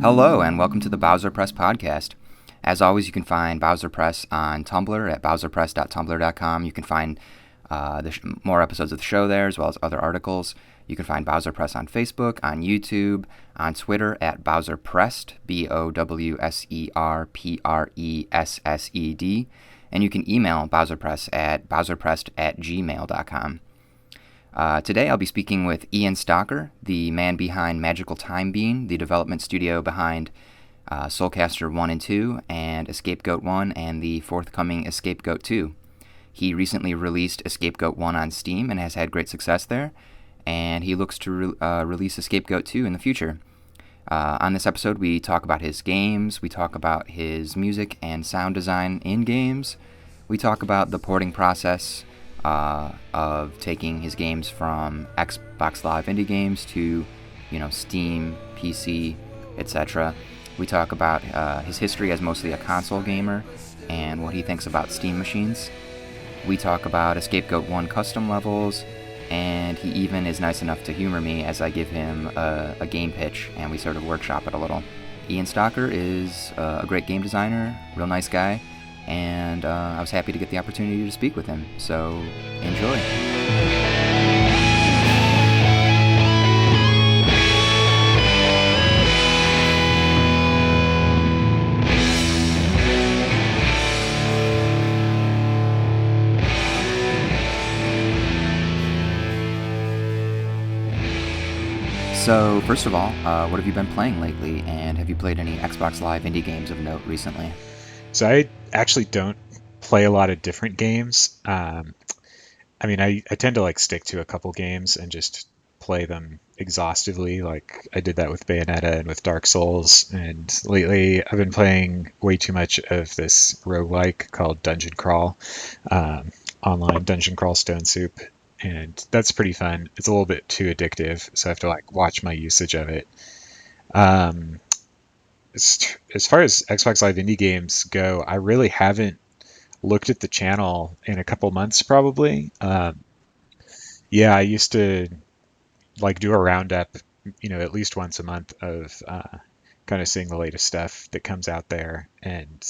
Hello, and welcome to the Bowser Press podcast. As always, you can find Bowser Press on Tumblr at bowserpress.tumblr.com. You can find more episodes of the show there, as well as other articles. You can find Bowser Press on Facebook, on YouTube, on Twitter at BowserPressed, BowserPressed, and you can email BowserPress at bowserpressed@gmail.com. Today I'll be speaking with Ian Stocker, the man behind Magical Time Bean, the development studio behind Soulcaster I and II, and Escapegoat 1 and the forthcoming Escapegoat 2. He recently released Escapegoat 1 on Steam and has had great success there, and he looks to release Escapegoat 2 in the future. On this episode, we talk about his games, we talk about his music and sound design in games, we talk about the porting process of taking his games from Xbox Live indie games to, Steam, PC, etc. We talk about his history as mostly a console gamer and what he thinks about Steam machines. We talk about Escapegoat 1 custom levels, and he even is nice enough to humor me as I give him a game pitch and we sort of workshop it a little. Ian Stocker is a great game designer, real nice guy, and I was happy to get the opportunity to speak with him, so enjoy. So, first of all, what have you been playing lately, and have you played any Xbox Live indie games of note recently? So I actually don't play a lot of different games. I tend to stick to a couple games and just play them exhaustively. Like I did that with Bayonetta and with Dark Souls. And lately I've been playing way too much of this roguelike called Dungeon Crawl, online Dungeon Crawl Stone Soup. And that's pretty fun. It's a little bit too addictive, so I have to watch my usage of it. Um, as far as Xbox Live indie games go, I really haven't looked at the channel in a couple months, probably. Yeah, I used to do a roundup, at least once a month of kind of seeing the latest stuff that comes out there. And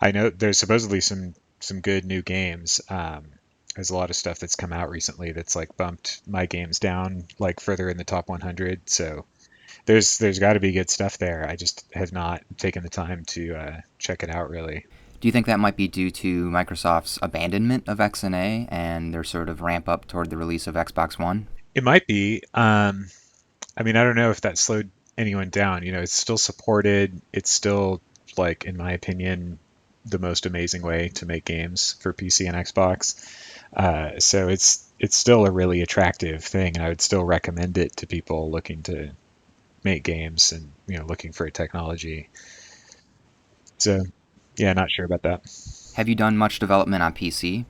I know there's supposedly some good new games. There's a lot of stuff that's come out recently that's bumped my games down further in the top 100. So there's got to be good stuff there. I just have not taken the time to check it out really. Do you think that might be due to Microsoft's abandonment of XNA and their sort of ramp up toward the release of Xbox One? It might be. I don't know if that slowed anyone down. It's still supported. It's still, in my opinion, the most amazing way to make games for PC and Xbox. So it's still a really attractive thing, and I would still recommend it to people looking to make games and looking for a technology. So yeah, not sure about that. Have you done much development on PC?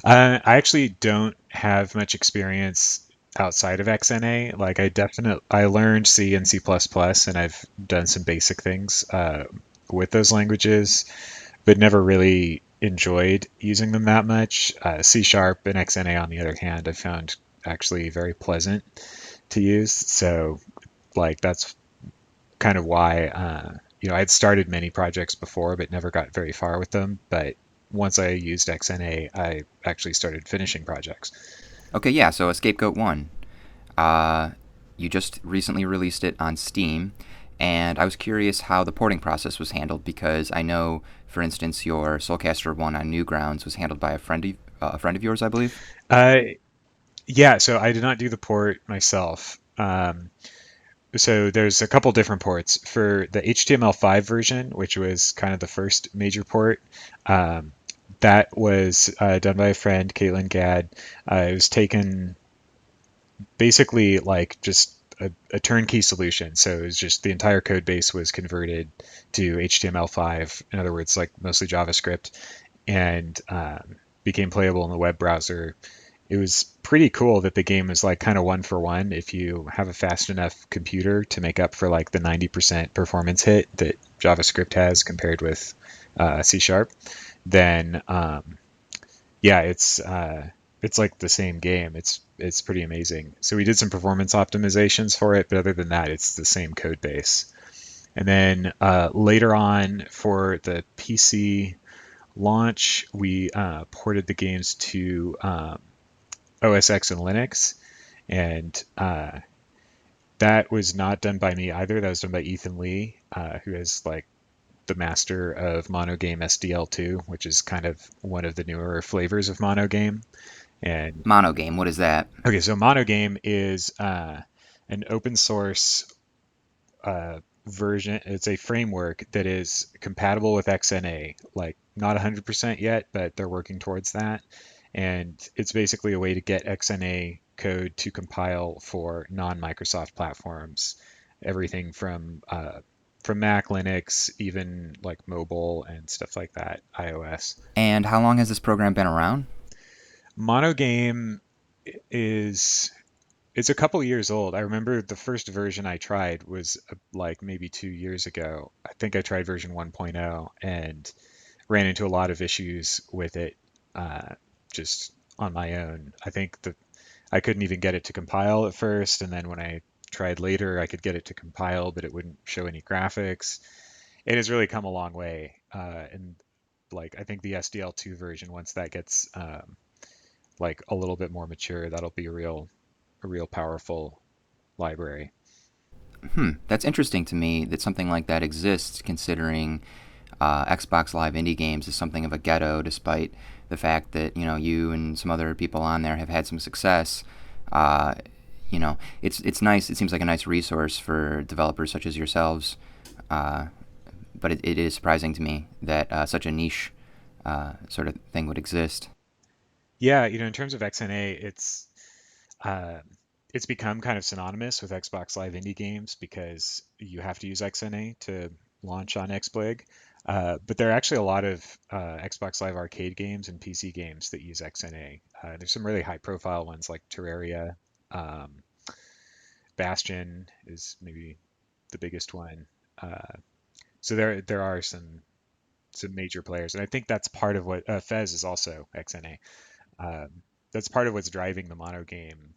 I actually don't have much experience outside of XNA. I learned C and C++, and I've done some basic things with those languages, but never really enjoyed using them that much. C# and XNA, on the other hand, I found actually very pleasant to use. So that's kind of why I'd started many projects before but never got very far with them. But once I used XNA, I actually started finishing projects. Okay, yeah, so Escapegoat 1. You just recently released it on Steam, and I was curious how the porting process was handled, because I know, for instance, your Soulcaster 1 on Newgrounds was handled by a friend of yours, I believe? Uh, yeah, so I did not do the port myself. So there's a couple different ports. For the HTML5 version, which was kind of the first major port, that was done by a friend, Caitlin Gadd. It was taken basically just a turnkey solution. So it was just the entire code base was converted to HTML5, in other words, mostly JavaScript, and became playable in the web browser. It was pretty cool that the game is kind of one for one. If you have a fast enough computer to make up for the 90% performance hit that JavaScript has compared with C#, then yeah, it's the same game. It's pretty amazing. So we did some performance optimizations for it, but other than that, it's the same code base. And then later on for the PC launch, we ported the games to OS X and Linux, and that was not done by me either. That was done by Ethan Lee, who is like the master of monogame SDL2, which is kind of one of the newer flavors of monogame. And Monogame, what is that? okay, so monogame is an open source version. It's a framework that is compatible with XNA. Like not 100% yet, but they're working towards that. And it's basically a way to get XNA code to compile for non-Microsoft platforms, everything from Mac, Linux, even like mobile and stuff like that, iOS. And how long has this program been around? Monogame is it's a couple years old. I remember the first version I tried was like maybe 2 years ago. I think I tried version 1.0 and ran into a lot of issues with it uh, just on my own. I think that I couldn't even get it to compile at first, and then when I tried later, I could get it to compile, but it wouldn't show any graphics. It has really come a long way, and like I think the SDL2 version, once that gets like a little bit more mature, that'll be a real powerful library. That's interesting to me that something like that exists, considering Xbox Live indie games is something of a ghetto, despite the fact that you and some other people on there have had some success. Uh, it's nice. It seems like a nice resource for developers such as yourselves. Uh, but it is surprising to me that such a niche sort of thing would exist. Yeah, in terms of XNA, uh, it's become kind of synonymous with Xbox Live indie games because you have to use XNA to launch on XBLIG. But there are actually a lot of Xbox Live arcade games and PC games that use XNA. There's some really high-profile ones like Terraria. Um, Bastion is maybe the biggest one. Uh, so there are some major players, and I think that's part of what Fez is also XNA. That's part of what's driving the mono game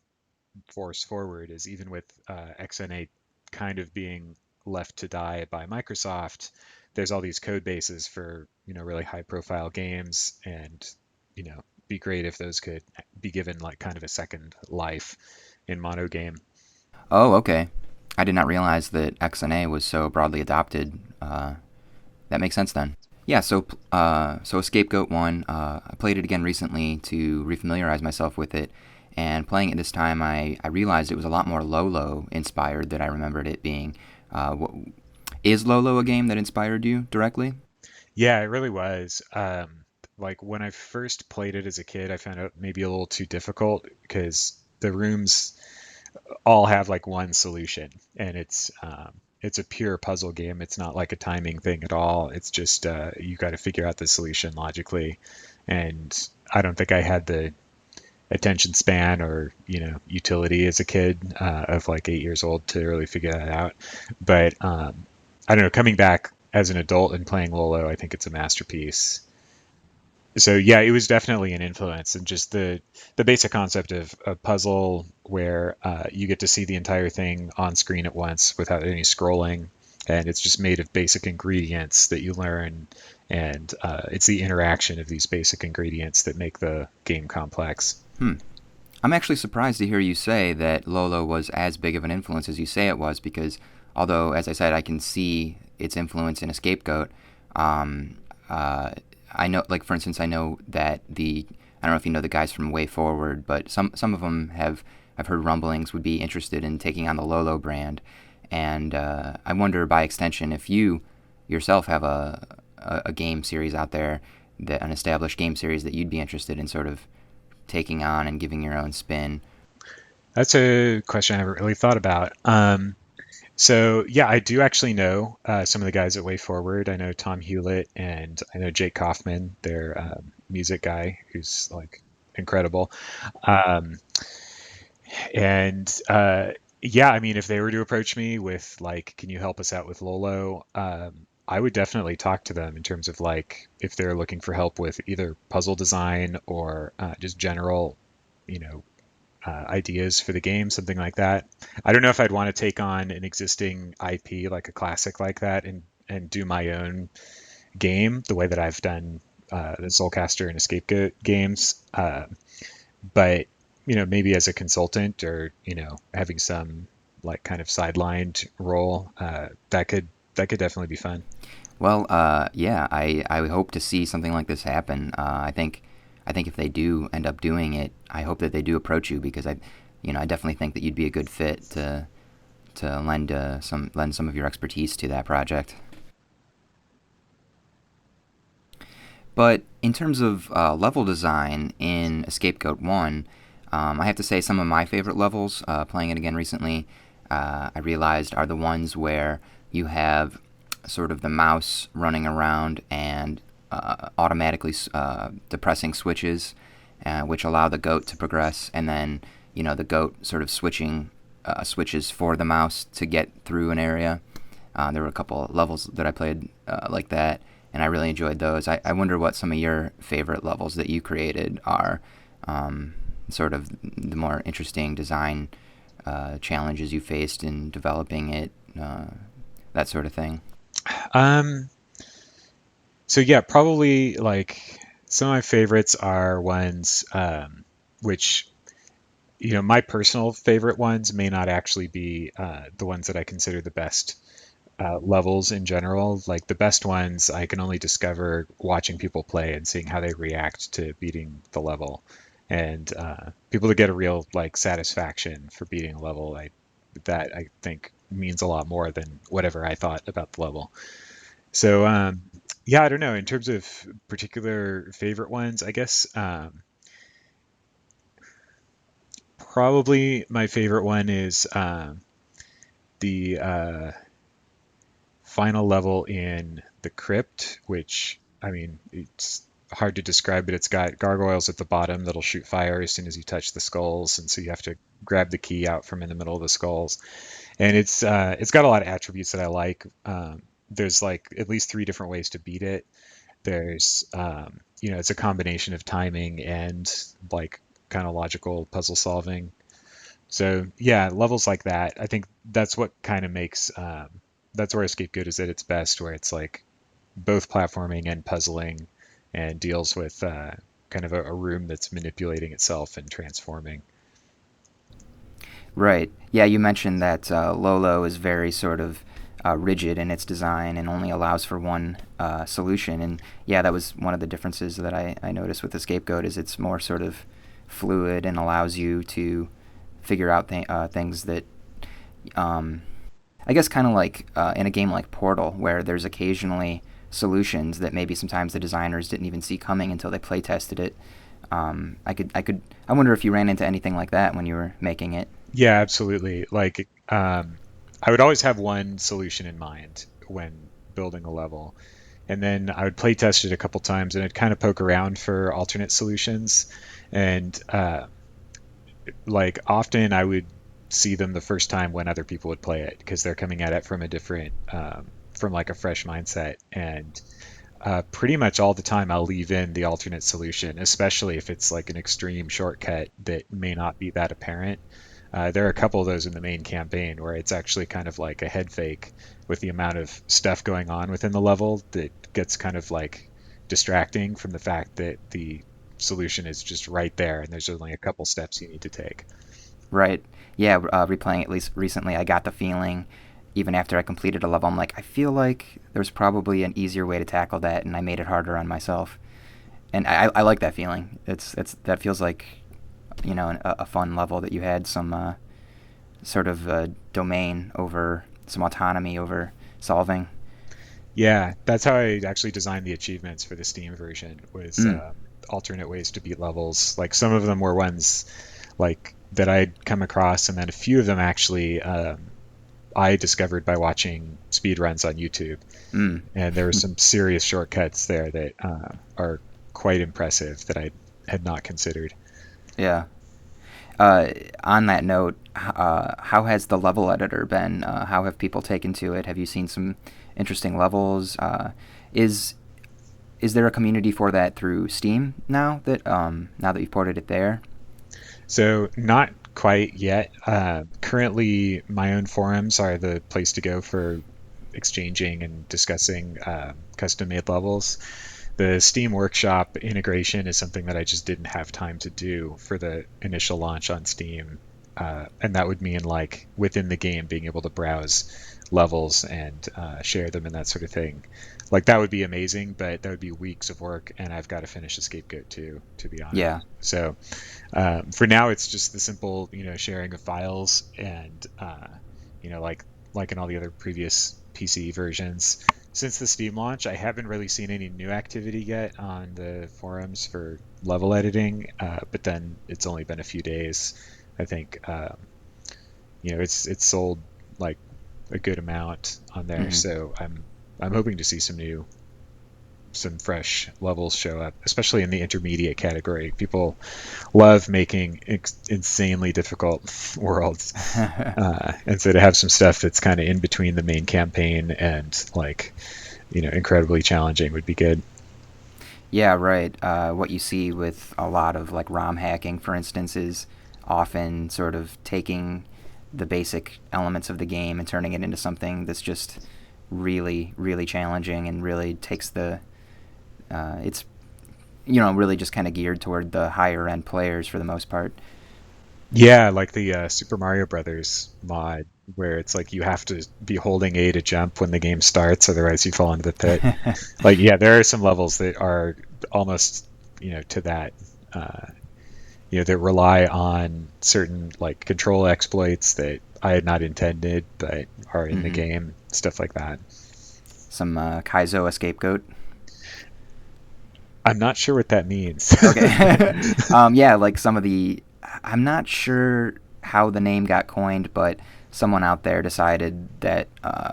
force forward is even with XNA kind of being left to die by Microsoft, there's all these code bases for really high profile games, and be great if those could be given like kind of a second life in mono game. Oh, okay. I did not realize that XNA was so broadly adopted. That makes sense then. Yeah, so Scapegoat one, I played it again recently to refamiliarize myself with it, and playing it this time, I realized it was a lot more Lolo inspired than I remembered it being. Is Lolo a game that inspired you directly? Yeah, it really was. Like when I first played it as a kid, I found it maybe a little too difficult because the rooms all have like one solution, and it's a pure puzzle game. It's not like a timing thing at all. It's just you got to figure out the solution logically, and I don't think I had the attention span or utility as a kid of like 8 years old to really figure that out. But I don't know. Coming back as an adult and playing Lolo, I think it's a masterpiece. So yeah, it was definitely an influence, and just the basic concept of a puzzle where you get to see the entire thing on screen at once without any scrolling, and it's just made of basic ingredients that you learn, and it's the interaction of these basic ingredients that make the game complex. Hmm. I'm actually surprised to hear you say that Lolo was as big of an influence as you say it was, because although, as I said, I can see its influence in a scapegoat, um, uh, I know, like for instance, I know that I don't know if you know the guys from Way Forward, but some of them have I've heard rumblings would be interested in taking on the Lolo brand, and I wonder by extension if you yourself have a game series out there, that an established game series that you'd be interested in sort of taking on and giving your own spin. That's a question I haven't really thought about. So yeah, I do actually know some of the guys at Way Forward. I know Tom Hewlett and I know Jake Kaufman, their music guy, who's like incredible. Um, and yeah, I mean, if they were to approach me with like, can you help us out with Lolo? I would definitely talk to them in terms of like if they're looking for help with either puzzle design or just general, you know, ideas for the game, something like that. I don't know if I'd want to take on an existing IP like a classic like that and do my own game the way that I've done the Soulcaster and Scapegoat games. But maybe as a consultant or having some like kind of sidelined role, that could definitely be fun. Well, yeah, I hope to see something like this happen. I think if they do end up doing it, I hope that they do approach you because I definitely think that you'd be a good fit to lend some of your expertise to that project. But in terms of level design in Scapegoat 1, I have to say some of my favorite levels, playing it again recently, I realized are the ones where you have sort of the mouse running around and automatically depressing switches, which allow the goat to progress, and then the goat sort of switches for the mouse to get through an area. There were a couple of levels that I played like that, and I really enjoyed those. I wonder what some of your favorite levels that you created are, sort of the more interesting design challenges you faced in developing it, that sort of thing. Um, so yeah, probably like some of my favorites are ones which my personal favorite ones may not actually be the ones that I consider the best levels in general. Like the best ones I can only discover watching people play and seeing how they react to beating the level. And people that get a real like satisfaction for beating a level, that I think means a lot more than whatever I thought about the level. So yeah, I don't know. In terms of particular favorite ones, I guess probably my favorite one is the final level in the crypt, which I mean, it's hard to describe, but it's got gargoyles at the bottom that'll shoot fire as soon as you touch the skulls, and so you have to grab the key out from in the middle of the skulls. And it's got a lot of attributes that I like. There's like at least three different ways to beat it. There's it's a combination of timing and like kind of logical puzzle solving. So yeah, levels like that. I think that's what kind of makes that's where Scapegoat is at its best, where it's like both platforming and puzzling, and deals with kind of a room that's manipulating itself and transforming. Right. Yeah, you mentioned that Lolo is very sort of rigid in its design and only allows for one solution. And yeah, that was one of the differences that I noticed with the Scapegoat is it's more sort of fluid and allows you to figure out things that um, I guess kind of like in a game like Portal, where there's occasionally solutions that maybe sometimes the designers didn't even see coming until they play tested it. I wonder if you ran into anything like that when you were making it. Yeah, absolutely. Like I would always have one solution in mind when building a level, and then I would play test it a couple times, and I'd kind of poke around for alternate solutions. And like often I would see them the first time when other people would play it because they're coming at it from a different, from like a fresh mindset. And pretty much all the time I'll leave in the alternate solution, especially if it's like an extreme shortcut that may not be that apparent. There are a couple of those in the main campaign where it's actually kind of like a head fake with the amount of stuff going on within the level that gets kind of like distracting from the fact that the solution is just right there and there's only a couple steps you need to take. Right. Yeah, replaying at least recently, I got the feeling, even after I completed a level, I'm like, I feel like there's probably an easier way to tackle that, and I made it harder on myself. And I like that feeling. That feels like, a fun level that you had some sort of domain over, some autonomy over solving. Yeah, that's how I actually designed the achievements for the Steam version was Mm. alternate ways to beat levels. Like some of them were ones like that I'd come across, and then a few of them actually I discovered by watching speed runs on YouTube. Mm. And there were some serious shortcuts there that are quite impressive that I had not considered. Yeah. Uh, on that note, how has the level editor been? How have people taken to it? Have you seen some interesting levels? Is is there a community for that through Steam now that you've ported it there? So not quite yet. Currently, my own forums are the place to go for exchanging and discussing custom-made levels. The Steam Workshop integration is something that I just didn't have time to do for the initial launch on Steam. And that would mean like within the game being able to browse levels and share them and that sort of thing. Like that would be amazing, but that would be weeks of work, and I've got to finish a Scapegoat too, to be honest. Yeah. So for now, it's just the simple, sharing of files, and like in all the other previous PC versions. Since the Steam launch, I haven't really seen any new activity yet on the forums for level editing, but then it's only been a few days. I think it's sold like a good amount on there, Hmm. so I'm hoping to see some fresh levels show up, especially in the intermediate category. People love making insanely difficult worlds, and so to have some stuff that's kind of in between the main campaign and like incredibly challenging would be good. Yeah, right. What you see with a lot of like ROM hacking, for instance, is often sort of taking the basic elements of the game and turning it into something that's just really, really challenging and really takes it's really just kind of geared toward the higher end players for the most part. Yeah, like the Super Mario Brothers mod, where it's like you have to be holding A to jump when the game starts, otherwise you fall into the pit. Like, yeah, there are some levels that are almost, to that, uh, that rely on certain like control exploits that I had not intended, but are in the Hmm. game, stuff like that. Some Kaizo scapegoat. I'm not sure what that means. Okay. Yeah, like some of the. I'm not sure how the name got coined, but someone out there decided that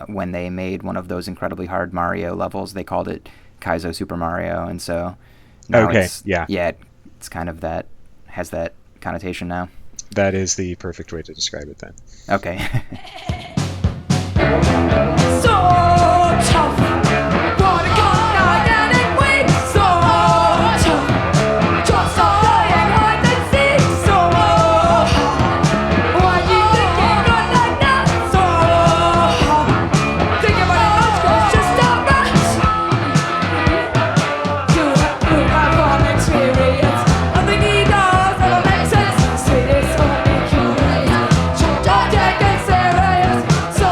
when they made one of those incredibly hard Mario levels, they called it Kaizo Super Mario, and so now Okay, yeah, yeah, it's kind of that has that connotation now. that is the perfect way to describe it then. Okay. So tough, wanna come out and wait. So tough, just flying hide and seek. So why do you think it got like that? So think about it, it's just a rat. You have one experience, and they need us, never makes sense. Sweet is only curious, don't take it serious. So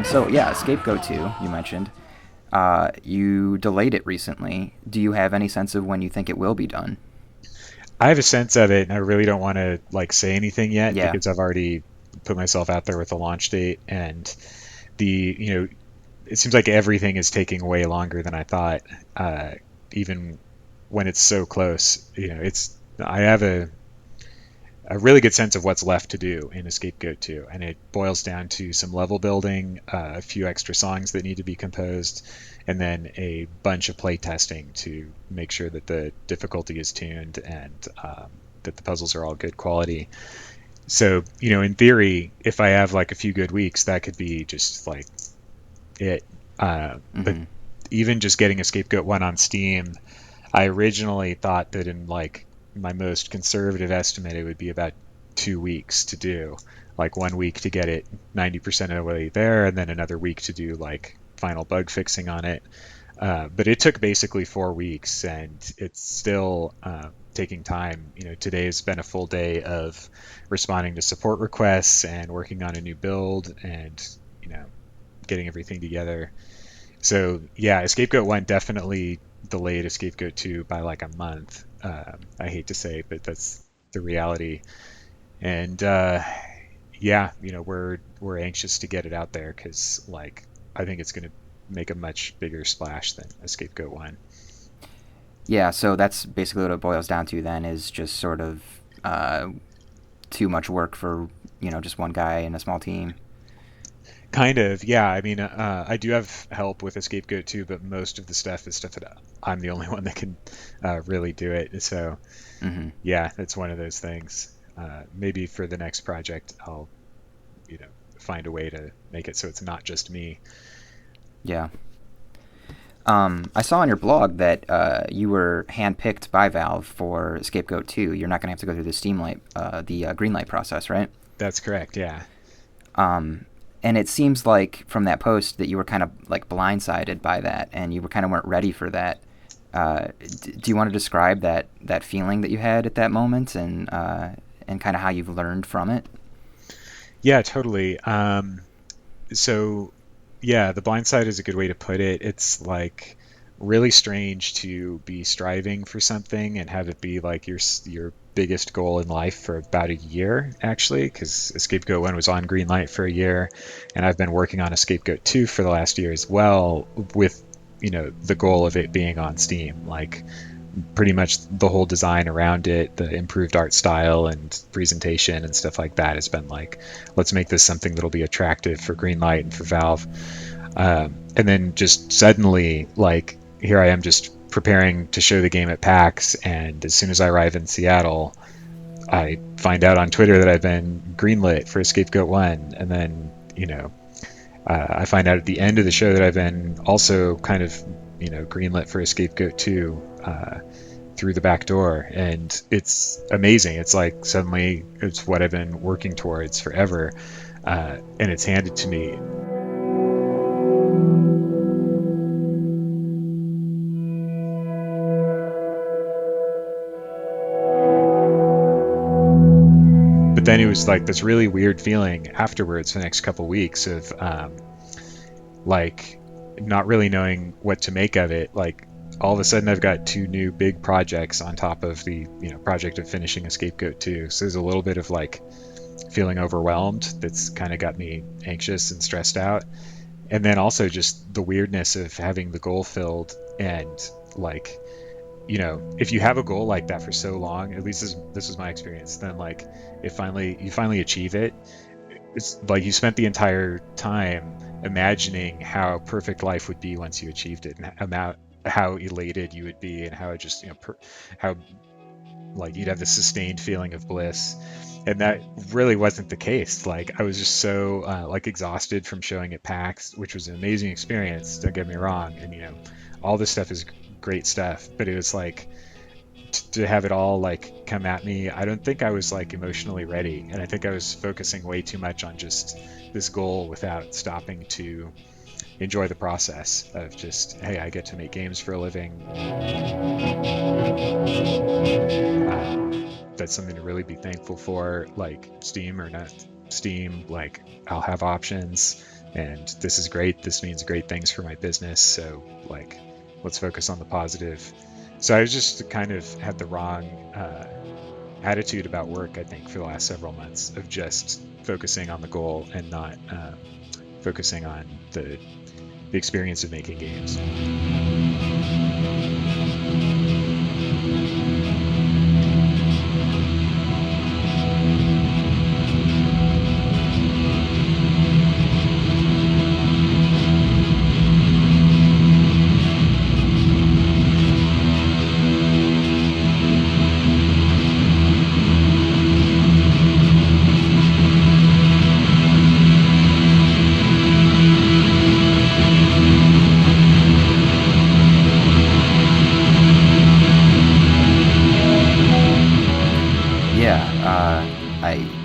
So yeah, Scapegoat 2, you mentioned. You delayed it recently. Do you have any sense of when you think it will be done? I have a sense of it, and I really don't want to like say anything yet Yeah. because I've already put myself out there with the launch date, and it seems like everything is taking way longer than I thought. Even when it's so close, I have a really good sense of what's left to do in a Scapegoat 2, and it boils down to some level building, a few extra songs that need to be composed, and then a bunch of play testing to make sure that the difficulty is tuned and that the puzzles are all good quality. So, in theory, if I have like a few good weeks, that could be just like it. But Hmm. even just getting a Scapegoat 1 on Steam, I originally thought that in like my most conservative estimate, it would be about 2 weeks to do. Like 1 week to get it 90% of the way there, and then another week to do like final bug fixing on it. But it took basically 4 weeks, and it's still taking time. Today's been a full day of responding to support requests and working on a new build and you know getting everything together. So yeah, Scapegoat 1 definitely delayed Scapegoat 2 by like a month. I hate to say, but that's the reality. And yeah, we're anxious to get it out there because like I think it's going to make a much bigger splash than a Scapegoat 1. Yeah, so that's basically what it boils down to then is just sort of uh, too much work for, just one guy and a small team. Kind of, yeah. I mean, I do have help with a Scapegoat too, but most of the stuff is stuff that I'm the only one that can really do it. So Hmm. yeah, it's one of those things. Maybe for the next project, I'll you know find a way to make it so it's not just me. Yeah. I saw on your blog that you were handpicked by Valve for Scapegoat 2. You're not going to have to go through the the green light process, right? That's correct, yeah. And it seems like from that post that you were kind of like blindsided by that, and you were kind of weren't ready for that. Do you want to describe that feeling that you had at that moment, and kind of how you've learned from it? Yeah, totally. So yeah, the blind side is a good way to put it. It's like really strange to be striving for something and have it be like your biggest goal in life for about a year, actually, because Scapegoat 1 was on green light for a year, and I've been working on a Scapegoat 2 for the last year as well, with the goal of it being on Steam. Like pretty much the whole design around it, the improved art style and presentation and stuff like that has been like, let's make this something that'll be attractive for Greenlight and for Valve. And then just suddenly, like, here I am just preparing to show the game at PAX, and as soon as I arrive in Seattle, I find out on Twitter that I've been greenlit for Scapegoat 1, and then, I find out at the end of the show that I've been also kind of, greenlit for a Scapegoat 2 through the back door, and it's amazing. It's like suddenly it's what I've been working towards forever, and it's handed to me. But then it was like this really weird feeling afterwards, the next couple weeks of like not really knowing what to make of it. Like all of a sudden I've got two new big projects on top of the project of finishing a Scapegoat 2. So there's a little bit of like feeling overwhelmed that's kind of got me anxious and stressed out. And then also just the weirdness of having the goal filled, and like, if you have a goal like that for so long, at least this is my experience, then like you finally achieve it, it's like you spent the entire time imagining how perfect life would be once you achieved it, and how elated you would be, and how it just how like you'd have this sustained feeling of bliss. And that really wasn't the case. Like I was just so like exhausted from showing at PAX, which was an amazing experience, don't get me wrong, and all this stuff is great stuff, but it was like to have it all like come at me, I don't think I was like emotionally ready, and I think I was focusing way too much on just this goal without stopping to enjoy the process of just, hey, I get to make games for a living. That's something to really be thankful for. Like Steam or not Steam, like I'll have options, and this is great. This means great things for my business. So like, let's focus on the positive. So I was just kind of had the wrong attitude about work, I think, for the last several months, of just focusing on the goal and not focusing on the experience of making games.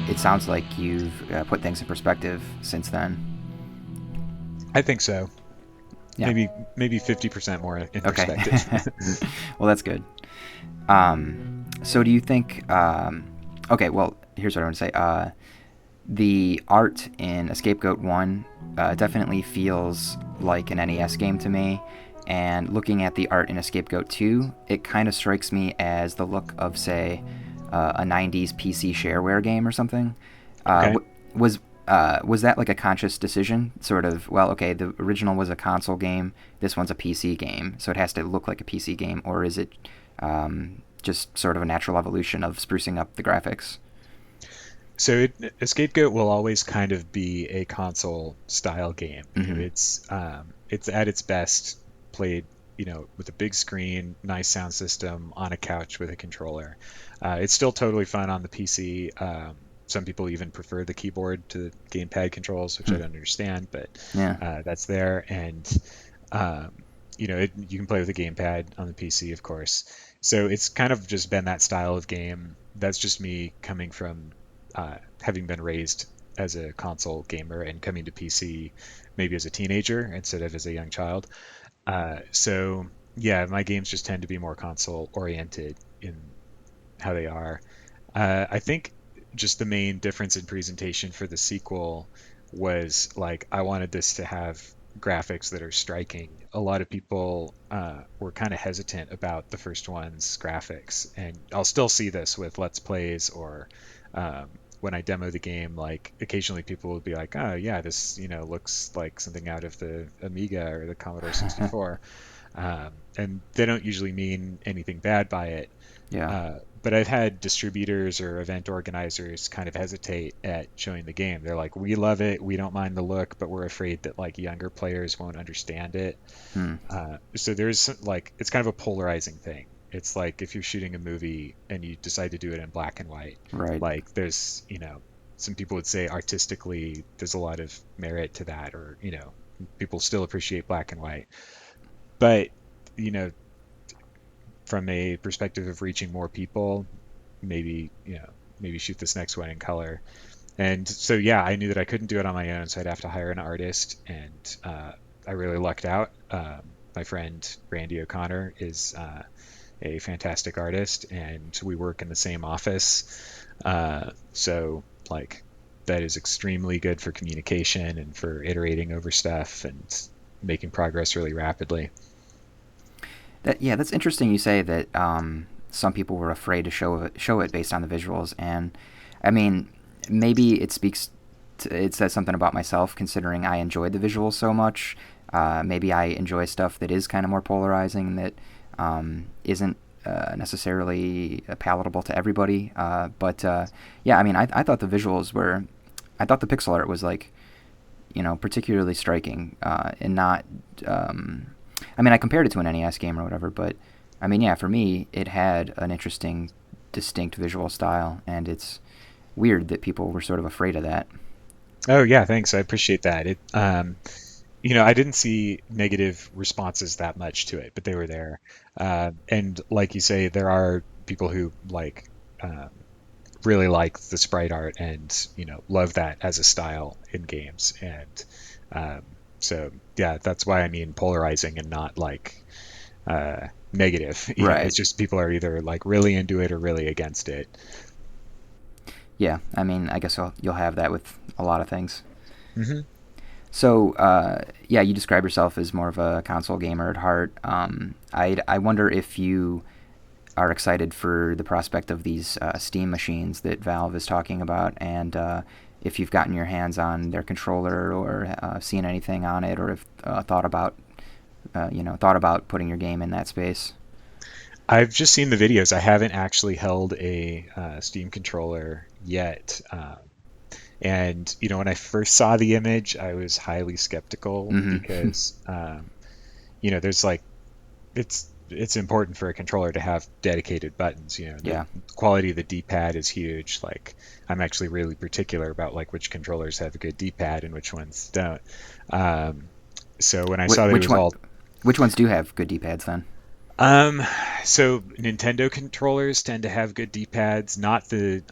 It sounds like you've put things in perspective since then. I think so. Yeah. Maybe 50% more in perspective. Okay. Well, that's good. So do you think... okay, well, here's what I want to say. The art in Scapegoat 1 definitely feels like an NES game to me. And looking at the art in Scapegoat 2, it kind of strikes me as the look of, say... a 90s PC shareware game or something. Okay. Was that like a conscious decision? Sort of, well, okay, the original was a console game, this one's a PC game, so it has to look like a PC game, or is it just sort of a natural evolution of sprucing up the graphics? So a Scapegoat will always kind of be a console style game. Mm-hmm. It's at its best played with a big screen, nice sound system, on a couch with a controller. It's still totally fun on the PC. Some people even prefer the keyboard to the gamepad controls, which I don't understand, but Yeah. that's there. And you can play with a gamepad on the PC, of course. So it's kind of just been that style of game. That's just me coming from having been raised as a console gamer and coming to PC maybe as a teenager instead of as a young child. So yeah, my games just tend to be more console oriented in how they are. I think just the main difference in presentation for the sequel was like I wanted this to have graphics that are striking. A lot of people were kind of hesitant about the first one's graphics, and I'll still see this with Let's Plays or um, when I demo the game. Like occasionally people will be like, "Oh yeah, this looks like something out of the Amiga or the Commodore 64," and they don't usually mean anything bad by it. Yeah. But I've had distributors or event organizers kind of hesitate at showing the game. They're like, we love it, we don't mind the look, but we're afraid that like younger players won't understand it. Hmm. So there's like, it's kind of a polarizing thing. It's like if you're shooting a movie and you decide to do it in black and white, Right. like there's, some people would say artistically there's a lot of merit to that, or, people still appreciate black and white. But, you know, from a perspective of reaching more people, maybe shoot this next one in color. And so yeah, I knew that I couldn't do it on my own, so I'd have to hire an artist, and I really lucked out. My friend Randy O'Connor is a fantastic artist, and we work in the same office. So like that is extremely good for communication and for iterating over stuff and making progress really rapidly. Yeah, that's interesting. You say that some people were afraid to show it based on the visuals, and I mean, maybe it says something about myself considering I enjoyed the visuals so much. Maybe I enjoy stuff that is kind of more polarizing that isn't necessarily palatable to everybody. But yeah, I mean, I thought the visuals were, I thought the pixel art was like, particularly striking and not. I mean, I compared it to an NES game or whatever, but I mean, yeah, for me, it had an interesting, distinct visual style, and it's weird that people were sort of afraid of that. Oh yeah, thanks. I appreciate that. I didn't see negative responses that much to it, but they were there. And like you say, there are people who uh, really like the sprite art and love that as a style in games. And um, so yeah, that's why I mean polarizing and not like negative. Right. It's just people are either like really into it or really against it. Yeah. I mean, I guess you'll have that with a lot of things. Hmm. So, yeah, you describe yourself as more of a console gamer at heart. I wonder if you are excited for the prospect of these Steam machines that Valve is talking about, and if you've gotten your hands on their controller or seen anything on it, or if thought about putting your game in that space. I've just seen the videos. I haven't actually held a Steam controller yet. And when I first saw the image, I was highly skeptical Mm-hmm. because there's like it's important for a controller to have dedicated buttons. The Yeah. quality of the D-pad is huge. Like I'm actually really particular about like which controllers have a good D-pad and which ones don't. Um, so when I saw that it Which was one? all Which ones do have good D-pads then? um, so Nintendo controllers tend to have good D-pads, not the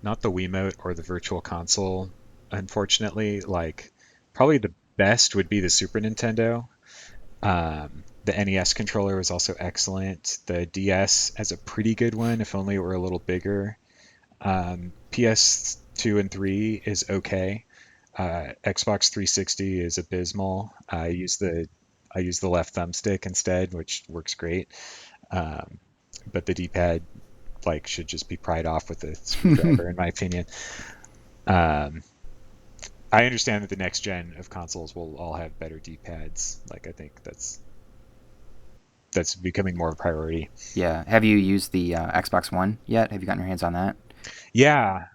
Wiimote or the Virtual Console, unfortunately. Like, probably the best would be the Super Nintendo. The NES controller was also excellent. The DS has a pretty good one, if only it were a little bigger. PS2 and 3 is okay. Xbox 360 is abysmal. I use the left thumbstick instead, which works great. Um, but the D-pad should just be pried off with a screwdriver, in my opinion. Um, I understand that the next gen of consoles will all have better D-pads. Like I think that's becoming more of a priority. Yeah. Have you used the Xbox One yet? Have you gotten your hands on that? Yeah,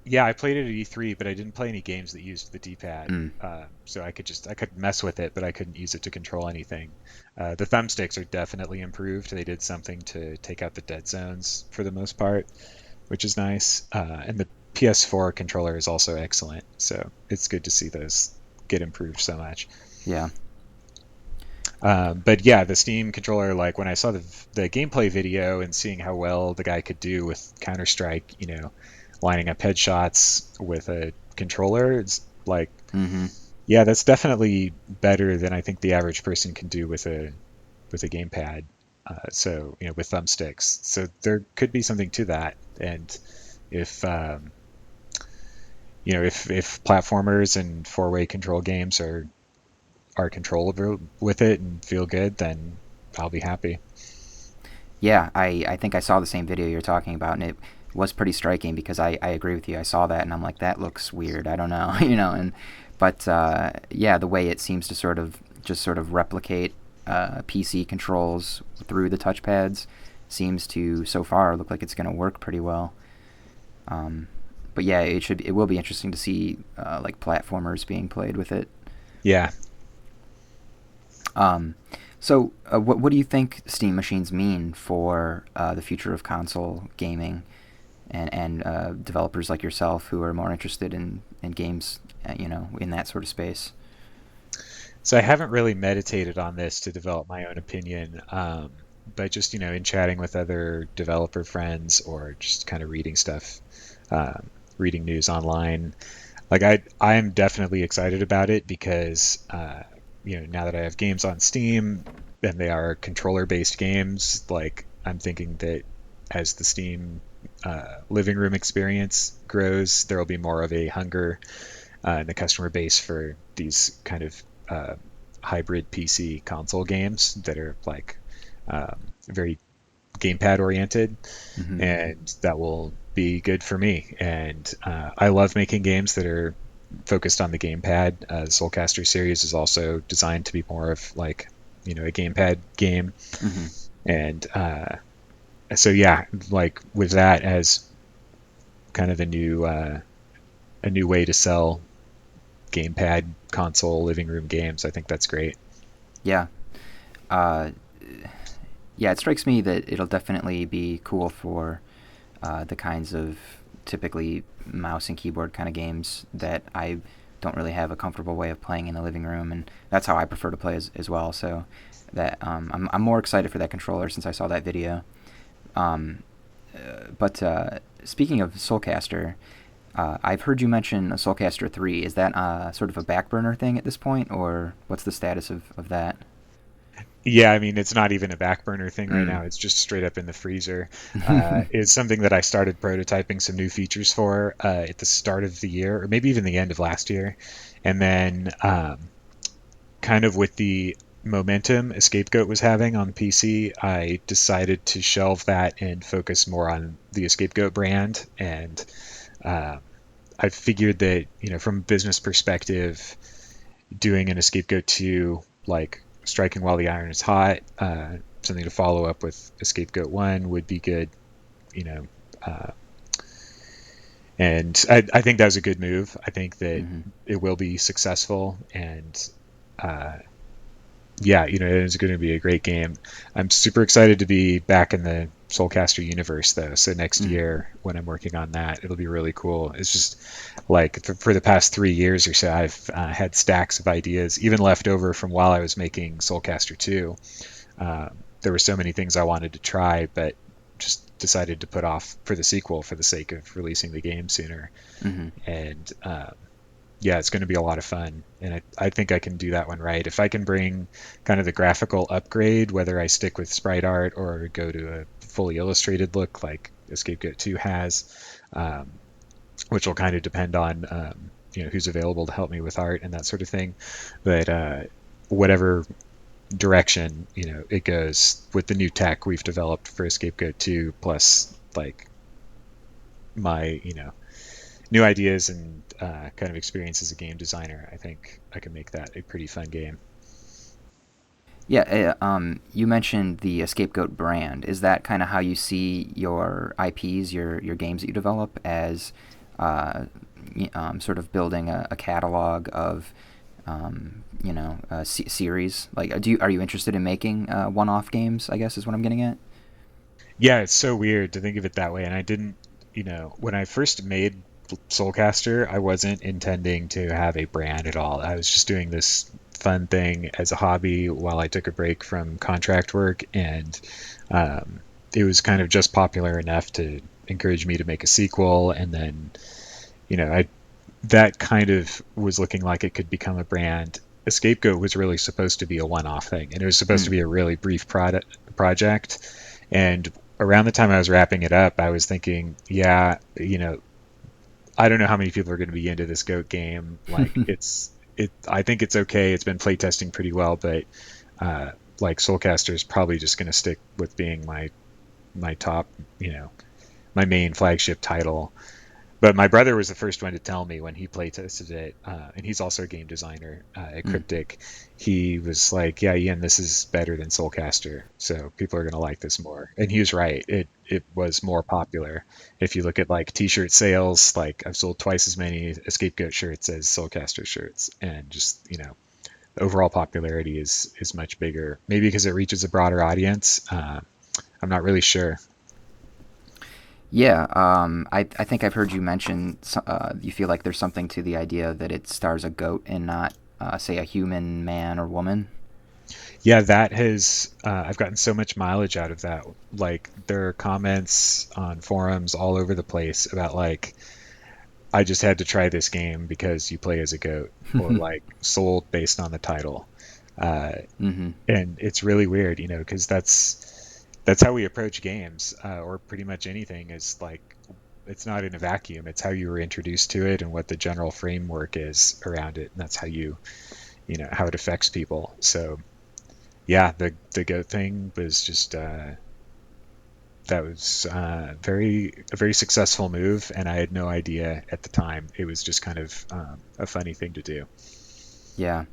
yeah, I played it at E3, but I didn't play any games that used the D-pad. Mm. So I could mess with it, but I couldn't use it to control anything. The thumbsticks are definitely improved. They did something to take out the dead zones for the most part, which is nice. And the PS4 controller is also excellent. So it's good to see those get improved so much. Yeah. But yeah, the Steam controller, like when I saw the gameplay video and seeing how well the guy could do with Counter-Strike, lining up headshots with a controller, it's like, Mm-hmm. yeah, that's definitely better than I think the average person can do with a gamepad. So, with thumbsticks. So there could be something to that. And if if platformers and four-way control games are controllable with it and feel good, then I'll be happy. Yeah, I think I saw the same video you're talking about, and it was pretty striking because I agree with you. I saw that and I'm like, that looks weird. I don't know, but yeah, the way it seems to sort of replicate PC controls through the touchpads seems to so far look like it's going to work pretty well. Um, but yeah, it will be interesting to see like platformers being played with it. Yeah. Um, so, what do you think Steam machines mean for the future of console gaming and developers like yourself who are more interested in games, in that sort of space? So I haven't really meditated on this to develop my own opinion, but just, in chatting with other developer friends or just kind of reading stuff, reading news online, like I am definitely excited about it because now that I have games on Steam and they are controller-based games, like I'm thinking that as the Steam living room experience grows, there will be more of a hunger in the customer base for these kind of uh, hybrid PC console games that are like very gamepad oriented, Mm-hmm. and that will be good for me. And I love making games that are focused on the gamepad. The Soulcaster series is also designed to be more of like a gamepad game, Mm-hmm. and so yeah, like with that as kind of a new way to sell gamepad console living room games, I think that's great. Yeah. Uh, yeah, it strikes me that it'll definitely be cool for the kinds of typically mouse and keyboard kind of games that I don't really have a comfortable way of playing in the living room, and that's how I prefer to play as well. So that I'm more excited for that controller since I saw that video. Um, but speaking of Soulcaster, I've heard you mention a Soulcaster 3. Is that sort of a back burner thing at this point, or what's the status of that? Yeah, I mean, it's not even a back burner thing right Mm. now. It's just straight up in the freezer. It's something that I started prototyping some new features for at the start of the year, or maybe even the end of last year. And then, kind of with the momentum Escapegoat was having on PC, I decided to shelve that and focus more on the Escapegoat brand. And uh, I figured that, from a business perspective, doing an Escapegoat 2, like striking while the iron is hot, something to follow up with Escapegoat 1 would be good, you know. Uh, and I think that was a good move. I think that Mm-hmm. it will be successful, and uh, yeah, it's going to be a great game. I'm super excited to be back in the Soulcaster universe, though. So next Mm-hmm. year, when I'm working on that, it'll be really cool. It's just like for the past 3 years or so, I've had stacks of ideas, even left over from while I was making Soulcaster 2. There were so many things I wanted to try, but just decided to put off for the sequel for the sake of releasing the game sooner. Mm-hmm. And yeah, it's going to be a lot of fun, and I think I can do that one right. If I can bring kind of the graphical upgrade, whether I stick with sprite art or go to a fully illustrated look like Escapegoat 2 has, um, which will kind of depend on who's available to help me with art and that sort of thing. But whatever direction it goes with the new tech we've developed for Escapegoat 2, plus like my new ideas and kind of experience as a game designer, I think I can make that a pretty fun game. Yeah, you mentioned the Scapegoat brand. Is that kind of how you see your IPs, your games that you develop, as uh, sort of building a catalog of series? Like, are you interested in making one-off games? I guess is what I'm getting at. Yeah, it's so weird to think of it that way. And I didn't, when I first made Soulcaster, I wasn't intending to have a brand at all. I was just doing this fun thing as a hobby while I took a break from contract work, and it was kind of just popular enough to encourage me to make a sequel. And then, I that kind of was looking like it could become a brand. A Scapegoat was really supposed to be a one-off thing, and it was supposed to be a really brief project. And around the time I was wrapping it up, I was thinking, yeah, I don't know how many people are going to be into this goat game. Like I think it's okay. It's been playtesting pretty well, but like Soulcaster is probably just going to stick with being my top, my main flagship title. But my brother was the first one to tell me when he playtested it, and he's also a game designer at Cryptic. He was like, "Yeah, Ian, this is better than Soulcaster, so people are going to like this more." And he was right. It was more popular. If you look at like T-shirt sales, like I've sold twice as many Scapegoat shirts as Soulcaster shirts, and just the overall popularity is much bigger. Maybe because it reaches a broader audience. I'm not really sure. Yeah, I think I've heard you mention you feel like there's something to the idea that it stars a goat and not, say, a human man or woman. Yeah, that has I've gotten so much mileage out of that. Like there are comments on forums all over the place about like I just had to try this game because you play as a goat, or like sold based on the title. And it's really weird, because that's how we approach games, or pretty much anything. Is like it's not in a vacuum. It's how you were introduced to it and what the general framework is around it, and that's how how it affects people. So yeah, the goat thing was just that was a very successful move, and I had no idea at the time. It was just kind of a funny thing to do. Yeah.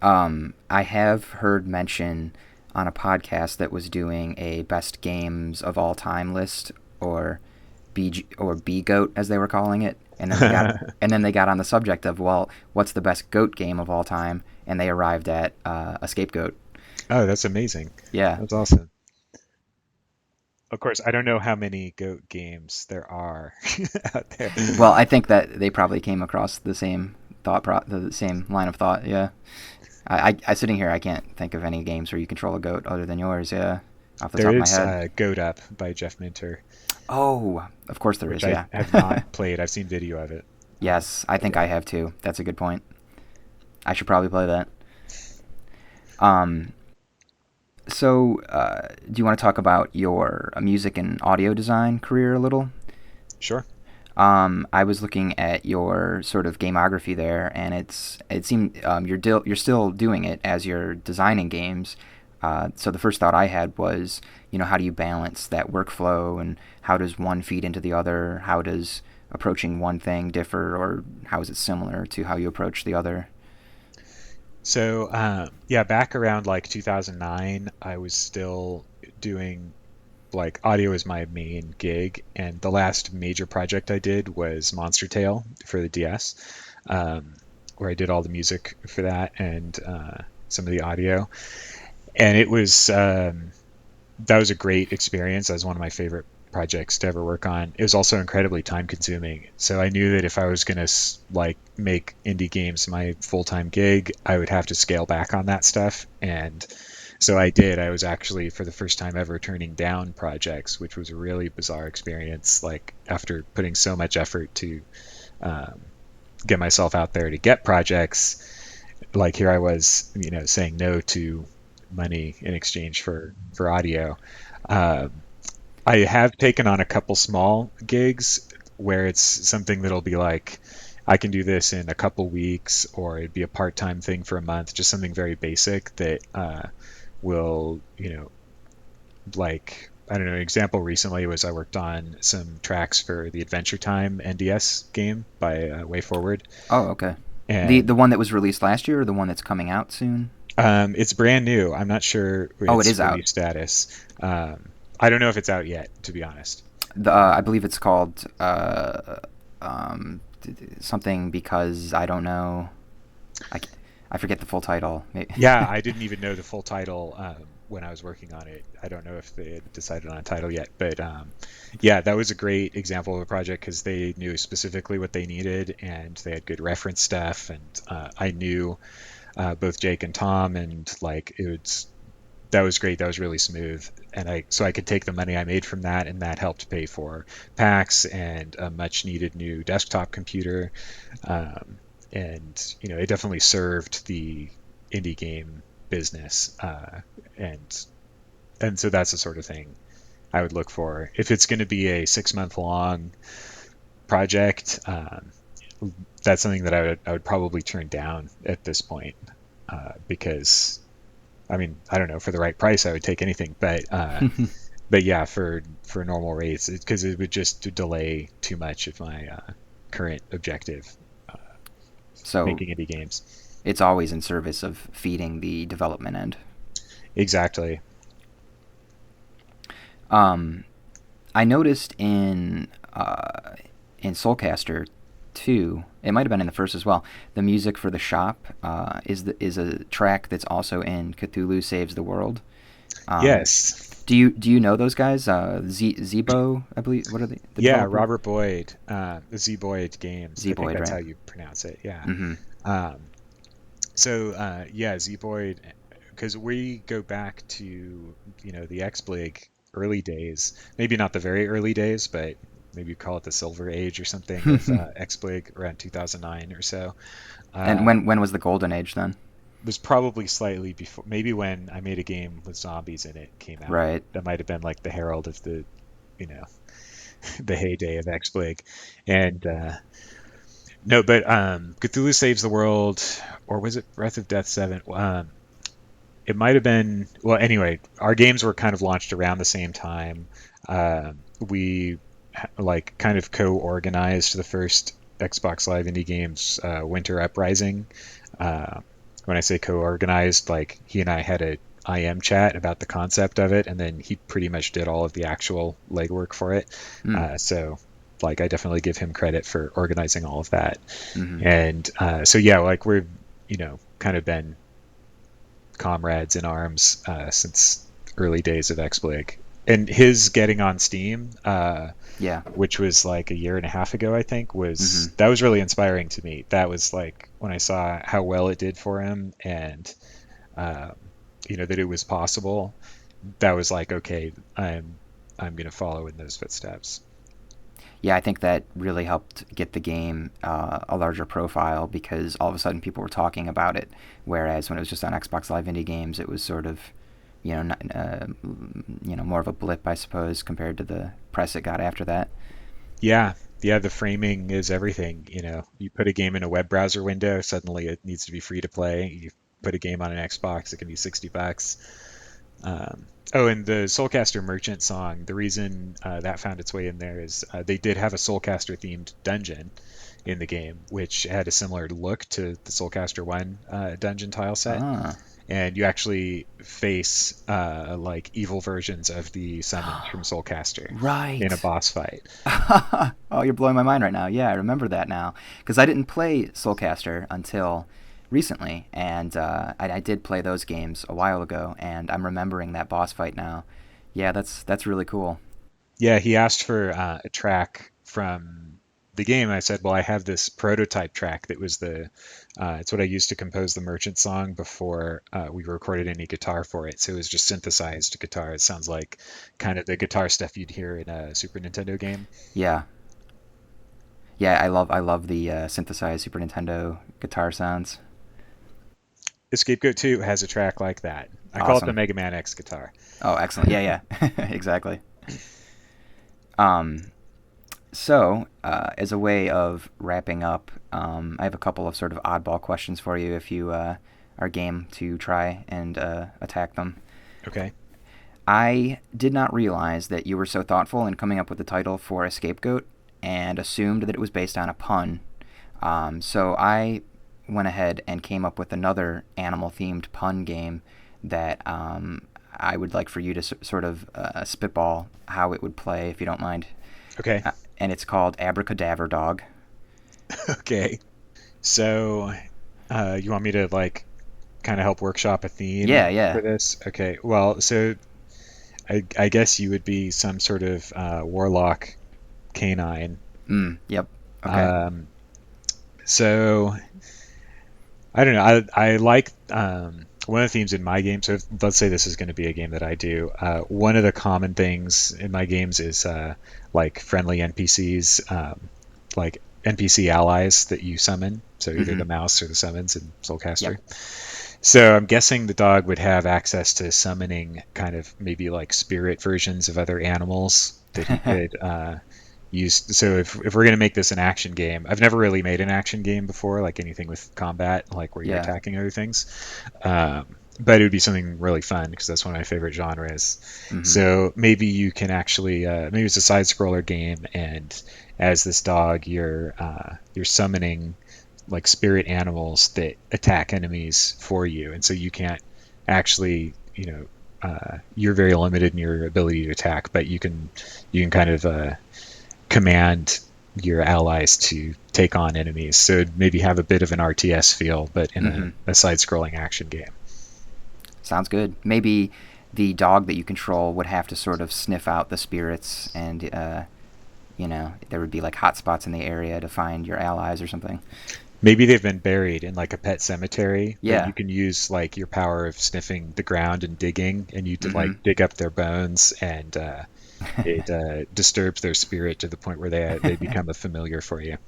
I have heard mention on a podcast that was doing a best games of all time list, or B Goat as they were calling it, and then they got on the subject of, well, what's the best goat game of all time, and they arrived at a Scapegoat. Oh, that's amazing. Yeah. That's awesome. Of course, I don't know how many goat games there are out there. Well, I think that they probably came across the same the same line of thought. Yeah. I sitting here, I can't think of any games where you control a goat other than yours. Yeah, off the top There of my is head. Goat Up by Jeff Minter, Oh, of course there is. which I Yeah. have not played. I've seen video of it. Yes, I think I have too. That's a good point. I should probably play that. Um, so, do you want to talk about your music and audio design career a little? Sure. I was looking at your sort of gameography there, and it seemed you're still doing it as you're designing games. So the first thought I had was, how do you balance that workflow, and how does one feed into the other? How does approaching one thing differ, or how is it similar to how you approach the other? So yeah, back around like 2009, I was still doing like audio as my main gig, and the last major project I did was Monster Tale for the DS, where I did all the music for that and some of the audio. And it was that was a great experience. That was one of my favorite projects to ever work on. It was also incredibly time consuming. So I knew that if I was going to like make indie games my full-time gig, I would have to scale back on that stuff. And so I did. I was actually, for the first time ever, turning down projects, which was a really bizarre experience. Like after putting so much effort to get myself out there to get projects, like here I was, saying no to money in exchange for audio. I have taken on a couple small gigs where it's something that'll be like, I can do this in a couple weeks, or it'd be a part-time thing for a month, just something very basic that will, like, I don't know, an example recently was I worked on some tracks for the Adventure Time NDS game by Way Forward. Oh, okay. And The one that was released last year, or the one that's coming out soon? it's brand new. I'm not sure Oh, it its is out. release status. I don't know if it's out yet, to be honest. I believe it's called um, something because I don't know. I forget the full title. Yeah, I didn't even know the full title when I was working on it. I don't know if they had decided on a title yet, but yeah, that was a great example of a project because they knew specifically what they needed, and they had good reference stuff, and I knew both Jake and Tom, and like that was great. That was really smooth, and I could take the money I made from that, and that helped pay for PAX and a much needed new desktop computer, and it definitely served the indie game business, and and so that's the sort of thing I would look for if it's going to be a 6 month long project. That's something that I would probably turn down at this point, because I mean, I don't know, for the right price I would take anything, but yeah, for normal rates, because it would just delay too much of my current objective, So making indie games. it's always in service of feeding the development end. Exactly. I noticed in Soulcaster II, it might have been in the first as well. The music for the shop is a track that's also in Cthulhu Saves the World. Um, Yes. do you know those guys? Zebo, I believe. What are they? The Yeah, developer? Robert Boyd, the Z Boyd Games. I think Zeboyd, that's right? how you pronounce it. Yeah. Mm-hmm. Um, yeah, Z Boyd, because we go back to the XBlig early days. Maybe not the very early days, but maybe you call it the Silver Age or something of XBlig around 2009 or so. And Uh, when was the golden age then? was probably slightly before, maybe when I Made a Game with Zombies in it came out. Right. That might have been like the herald of the, you know, the heyday of XBlig. And no, but Cthulhu Saves the World, or was it Breath of Death 7? It might have been, well, anyway, our games were kind of launched around the same time. We like kind of co-organized the first Xbox Live Indie Games Winter Uprising. Uh, when I say co-organized, like he and I had a IM chat about the concept of it, and then he pretty much did all of the actual legwork for it. Mm. So like I definitely give him credit for organizing all of that. Mm-hmm. And so yeah, like we're kind of been comrades in arms since early days of XBlig. And his getting on Steam, Yeah. which was like a year and a half ago, I think, Mm-hmm. that was really inspiring to me. That was like when I saw how well it did for him, and uh, that it was possible. That was like, okay, I'm gonna follow in those footsteps. Yeah, I think that really helped get the game a larger profile because all of a sudden people were talking about it. Whereas when it was just on Xbox Live Indie Games, it was sort of, not, more of a blip, I suppose, compared to the press it got after that. Yeah, yeah, the framing is everything. You put a game in a web browser window, suddenly it needs to be free to play. You put a game on an Xbox, it can be $60. Oh, and the Soulcaster Merchant song, the reason that found its way in there is they did have a Soulcaster themed dungeon in the game, which had a similar look to the Soulcaster 1 dungeon tile set. Ah, And you actually face like evil versions of the summons from Soulcaster in a right. boss fight. Oh, you're blowing my mind right now. Yeah, I remember that now because I didn't play Soulcaster until recently, and I did play those games a while ago, and I'm remembering that boss fight now. Yeah, that's really cool. Yeah, he asked for a track from the game. I said, well, I have this prototype track that was it's what I used to compose the Merchant song before we recorded any guitar for it. So it was just synthesized guitar. It sounds like kind of the guitar stuff you'd hear in a Super Nintendo game. Yeah, yeah, I love the synthesized Super Nintendo guitar sounds. The Scapegoat 2 has a track like that. I call it the Awesome. Mega Man X guitar. Oh, excellent. Yeah, yeah, exactly. Um, So, as a way of wrapping up, I have a couple of sort of oddball questions for you if you are game to try and attack them. Okay. I did not realize that you were so thoughtful in coming up with the title for a scapegoat and assumed that it was based on a pun. So I went ahead and came up with another animal themed pun game that I would like for you to sort of spitball how it would play, if you don't mind. Okay. And it's called Abracadaver Dog. Okay. So, you want me to like kind of help workshop a theme Yeah, for yeah. this? Okay. Well, so I guess you would be some sort of warlock canine. Yep. Okay. Um, so I don't know. I like one of the themes in my game. So let's say this is going to be a game that I do. One of the common things in my games is like friendly NPCs, like NPC allies that you summon. So either the mouse or the summons in Soulcaster. Yep. So I'm guessing the dog would have access to summoning kind of maybe like spirit versions of other animals that he could use. So if we're going to make this an action game, I've never really made an action game before, like anything with combat, like where you're attacking other things. But it would be something really fun because that's one of my favorite genres. So maybe you can actually, maybe it's a side scroller game, and as this dog, you're summoning like spirit animals that attack enemies for you, and so you can't actually, you're very limited in your ability to attack, but you can kind of command your allies to take on enemies. So maybe have a bit of an RTS feel, but in a side-scrolling action game. Sounds good. Maybe the dog that you control would have to sort of sniff out the spirits, and there would be like hot spots in the area to find your allies or something. Maybe they've been buried in like a pet cemetery. Yeah. You can use like your power of sniffing the ground and digging, and you like dig up their bones, and it disturbs their spirit to the point where they become a familiar for you.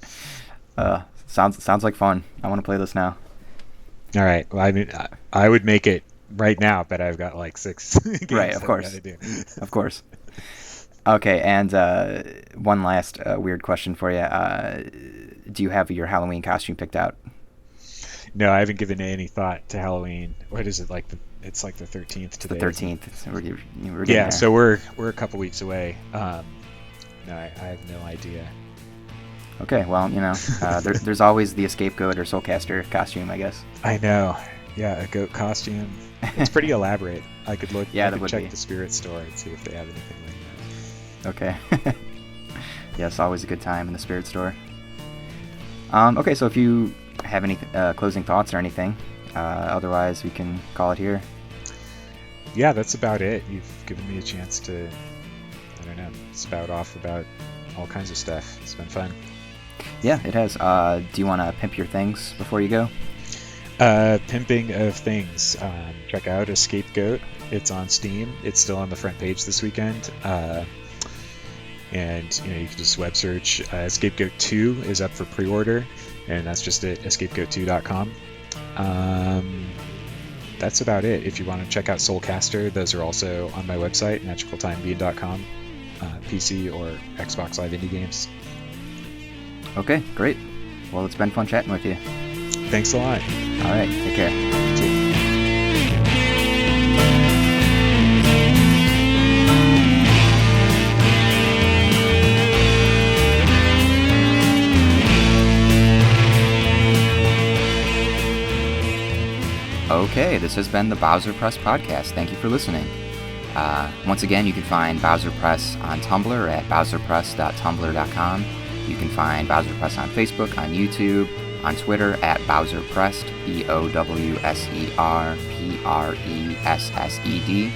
Sounds like fun. I want to play this now. All right. Well, I mean, I would make it right now, but I've got like 6 games. Right, of course. I've gotta do. Of course. Okay, and one last weird question for you. Do you have your Halloween costume picked out? No, I haven't given any thought to Halloween. What is it like? It's like the 13th today. The 13th. We're yeah, so we're a couple weeks away. No, I have no idea. Okay, well, there's always the escape goat or Soulcaster costume, I guess. I know. Yeah, a goat costume. It's pretty elaborate. I could look. Yeah, I could check the spirit store and see if they have anything like that. Okay. Yes, always a good time in the spirit store. Okay, so if you have any closing thoughts or anything, otherwise we can call it here. Yeah, that's about it. You've given me a chance to, I don't know, spout off about all kinds of stuff. It's been fun. Yeah, it has. Do you want to pimp your things before you go? Pimping of things. Check out Scapegoat. It's on Steam. It's still on the front page this weekend. And you can just web search. Scapegoat 2 is up for pre-order, and that's just at escapegoat2.com. That's about it. If you want to check out Soulcaster, those are also on my website, magicaltimebean.com, PC or Xbox Live Indie Games. Okay, great. Well, it's been fun chatting with you. Thanks a lot. All right, take care. You too. Okay, this has been the Bowser Press Podcast. Thank you for listening. Once again, you can find Bowser Press on Tumblr at bowserpress.tumblr.com. You can find Bowser Press on Facebook, on YouTube, on Twitter at BowserPressed, BowserPressed,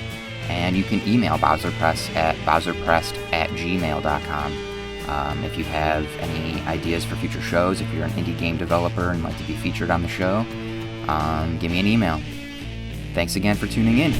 and you can email Bowser Press at bowserpressed@gmail.com. If you have any ideas for future shows, if you're an indie game developer and like to be featured on the show, give me an email. Thanks again for tuning in.